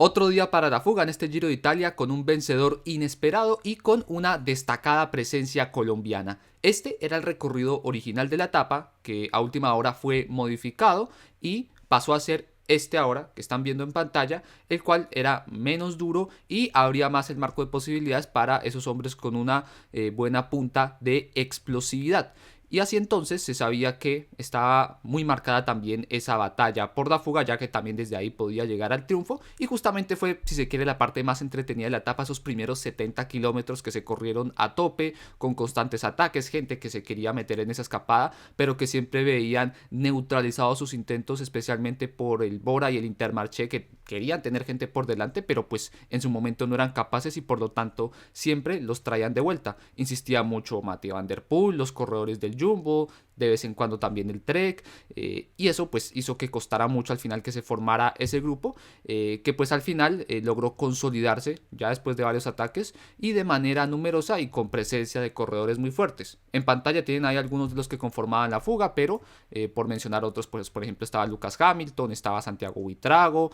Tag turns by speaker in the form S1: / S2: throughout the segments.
S1: Otro día para la fuga en este Giro de Italia con un vencedor inesperado y con una destacada presencia colombiana. Este era el recorrido original de la etapa, que a última hora fue modificado y pasó a ser este ahora que están viendo en pantalla, el cual era menos duro y abría más el marco de posibilidades para esos hombres con una buena punta de explosividad. Y así entonces se sabía que estaba muy marcada también esa batalla por la fuga, ya que también desde ahí podía llegar al triunfo. Y justamente fue, si se quiere, la parte más entretenida de la etapa, esos primeros 70 kilómetros que se corrieron a tope, con constantes ataques, gente que se quería meter en esa escapada, pero que siempre veían neutralizados sus intentos, especialmente por el Bora y el Intermarché, que querían tener gente por delante, pero pues en su momento no eran capaces y por lo tanto siempre los traían de vuelta. Insistía mucho Mathieu Van Der Poel, los corredores del Jumbo, de vez en cuando también el Trek, y eso pues hizo que costara mucho al final que se formara ese grupo, que pues al final logró consolidarse ya después de varios ataques y de manera numerosa y con presencia de corredores muy fuertes. En pantalla tienen ahí algunos de los que conformaban la fuga, pero por mencionar otros, pues por ejemplo estaba Lucas Hamilton, estaba Santiago Buitrago,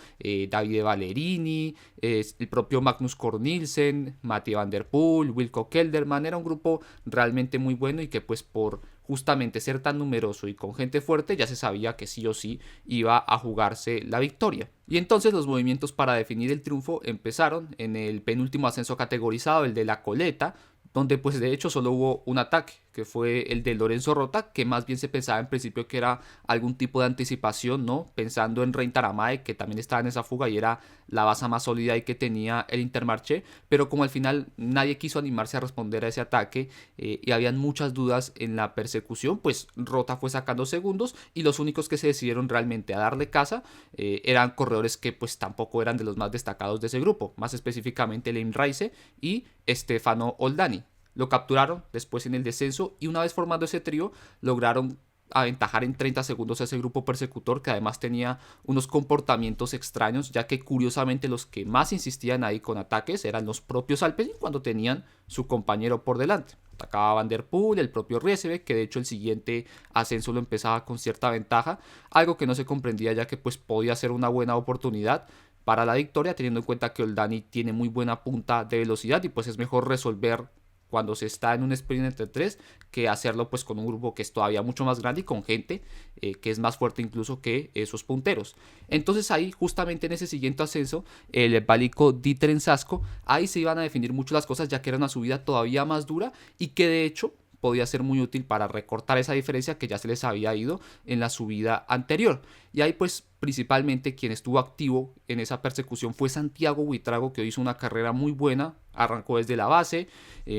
S1: Davide Ballerini, el propio Magnus Cort Nielsen, Mathieu Van Der Poel, Wilco Kelderman. Era un grupo realmente muy bueno y que pues por justamente ser tan numeroso y con gente fuerte ya se sabía que sí o sí iba a jugarse la victoria. Y entonces los movimientos para definir el triunfo empezaron en el penúltimo ascenso categorizado, el de la coleta, donde pues de hecho solo hubo un ataque, que fue el de Lorenzo Rota, que más bien se pensaba en principio que era algún tipo de anticipación, ¿no? Pensando en Rein Taramay, que también estaba en esa fuga y era la base más sólida y que tenía el Intermarché, pero como al final nadie quiso animarse a responder a ese ataque y habían muchas dudas en la persecución, pues Rota fue sacando segundos y los únicos que se decidieron realmente a darle caza eran corredores que pues tampoco eran de los más destacados de ese grupo, más específicamente Lane Rice y Stefano Oldani. Lo capturaron después en el descenso y una vez formando ese trío lograron aventajar en 30 segundos a ese grupo persecutor, que además tenía unos comportamientos extraños, ya que curiosamente los que más insistían ahí con ataques eran los propios Alpecin cuando tenían su compañero por delante. Atacaba Van Der Poel, el propio Riesbeck, que de hecho el siguiente ascenso lo empezaba con cierta ventaja, algo que no se comprendía ya que pues podía ser una buena oportunidad para la victoria, teniendo en cuenta que Oldani tiene muy buena punta de velocidad y pues es mejor resolver cuando se está en un sprint entre tres que hacerlo pues con un grupo que es todavía mucho más grande y con gente que es más fuerte incluso que esos punteros. Entonces ahí justamente en ese siguiente ascenso, el Balico di Trenzasco, ahí se iban a definir mucho las cosas ya que era una subida todavía más dura y que de hecho podía ser muy útil para recortar esa diferencia que ya se les había ido en la subida anterior. Y ahí pues principalmente quien estuvo activo en esa persecución fue Santiago Buitrago, que hizo una carrera muy buena, arrancó desde la base,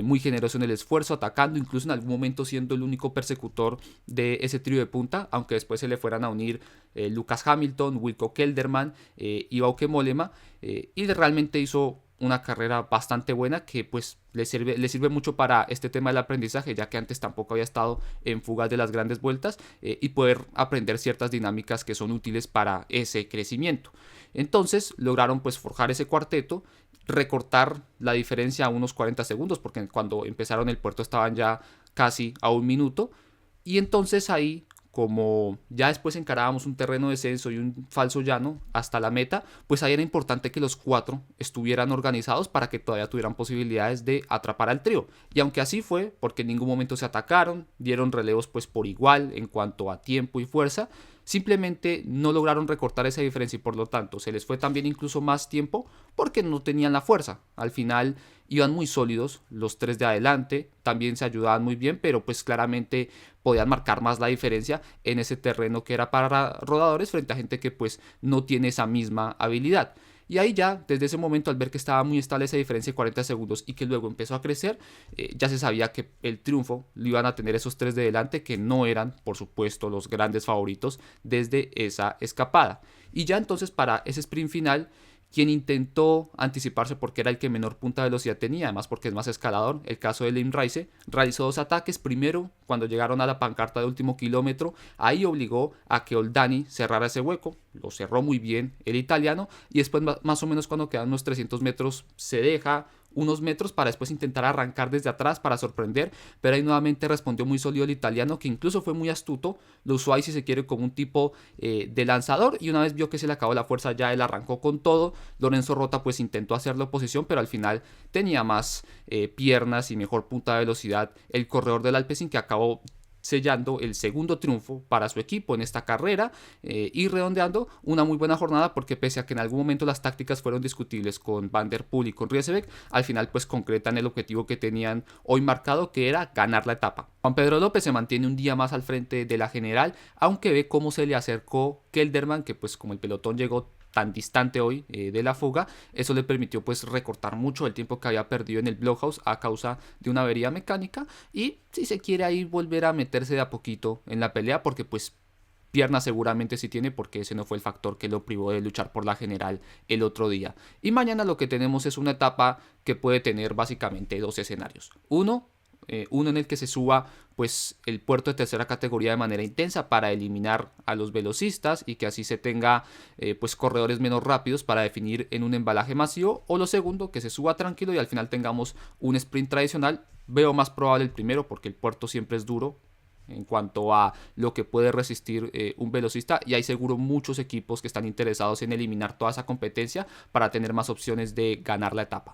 S1: muy generoso en el esfuerzo, atacando, incluso en algún momento siendo el único persecutor de ese trío de punta, aunque después se le fueran a unir Lucas Hamilton, Wilco Kelderman y Bauke Mollema, y realmente hizo una carrera bastante buena que pues le sirve mucho para este tema del aprendizaje, ya que antes tampoco había estado en fugas de las grandes vueltas y poder aprender ciertas dinámicas que son útiles para ese crecimiento. Entonces lograron pues forjar ese cuarteto, recortar la diferencia a unos 40 segundos, porque cuando empezaron el puerto estaban ya casi a un minuto, y entonces ahí como ya después encarábamos un terreno de descenso y un falso llano hasta la meta, pues ahí era importante que los cuatro estuvieran organizados para que todavía tuvieran posibilidades de atrapar al trío. Y aunque así fue, porque en ningún momento se atacaron, dieron relevos pues por igual en cuanto a tiempo y fuerza, simplemente no lograron recortar esa diferencia y por lo tanto se les fue también incluso más tiempo porque no tenían la fuerza. Al final iban muy sólidos los tres de adelante, también se ayudaban muy bien, pero pues claramente podían marcar más la diferencia en ese terreno que era para rodadores frente a gente que pues no tiene esa misma habilidad. Y ahí ya, desde ese momento, al ver que estaba muy estable esa diferencia de 40 segundos y que luego empezó a crecer, ya se sabía que el triunfo lo iban a tener esos tres de delante, que no eran, por supuesto, los grandes favoritos desde esa escapada. Y ya entonces para ese sprint final, quien intentó anticiparse porque era el que menor punta de velocidad tenía, además porque es más escalador, el caso de Lim Rice, realizó dos ataques. Primero, cuando llegaron a la pancarta de último kilómetro, ahí obligó a que Oldani cerrara ese hueco, lo cerró muy bien el italiano, y después más o menos cuando quedan unos 300 metros se deja unos metros para después intentar arrancar desde atrás para sorprender, pero ahí nuevamente respondió muy sólido el italiano, que incluso fue muy astuto, lo usó ahí si se quiere como un tipo de lanzador, y una vez vio que se le acabó la fuerza ya él arrancó con todo. Lorenzo Rota pues intentó hacerle oposición, pero al final tenía más piernas y mejor punta de velocidad el corredor del Alpecin, que acabó sellando el segundo triunfo para su equipo en esta carrera y redondeando una muy buena jornada, porque pese a que en algún momento las tácticas fueron discutibles con Van der Poel y con Riesebeck, al final pues concretan el objetivo que tenían hoy marcado, que era ganar la etapa. Juan Pedro López se mantiene un día más al frente de la general, aunque ve cómo se le acercó Kelderman, que pues como el pelotón llegó tan distante hoy de la fuga, eso le permitió pues recortar mucho el tiempo que había perdido en el blockhouse a causa de una avería mecánica, y si se quiere ahí volver a meterse de a poquito en la pelea, porque pues pierna seguramente sí tiene, porque ese no fue el factor que lo privó de luchar por la general el otro día. Y mañana lo que tenemos es una etapa que puede tener básicamente dos escenarios. Uno en el que se suba pues el puerto de tercera categoría de manera intensa para eliminar a los velocistas y que así se tenga pues corredores menos rápidos para definir en un embalaje masivo, o lo segundo, que se suba tranquilo y al final tengamos un sprint tradicional. Veo más probable el primero, porque el puerto siempre es duro en cuanto a lo que puede resistir un velocista, y hay seguro muchos equipos que están interesados en eliminar toda esa competencia para tener más opciones de ganar la etapa.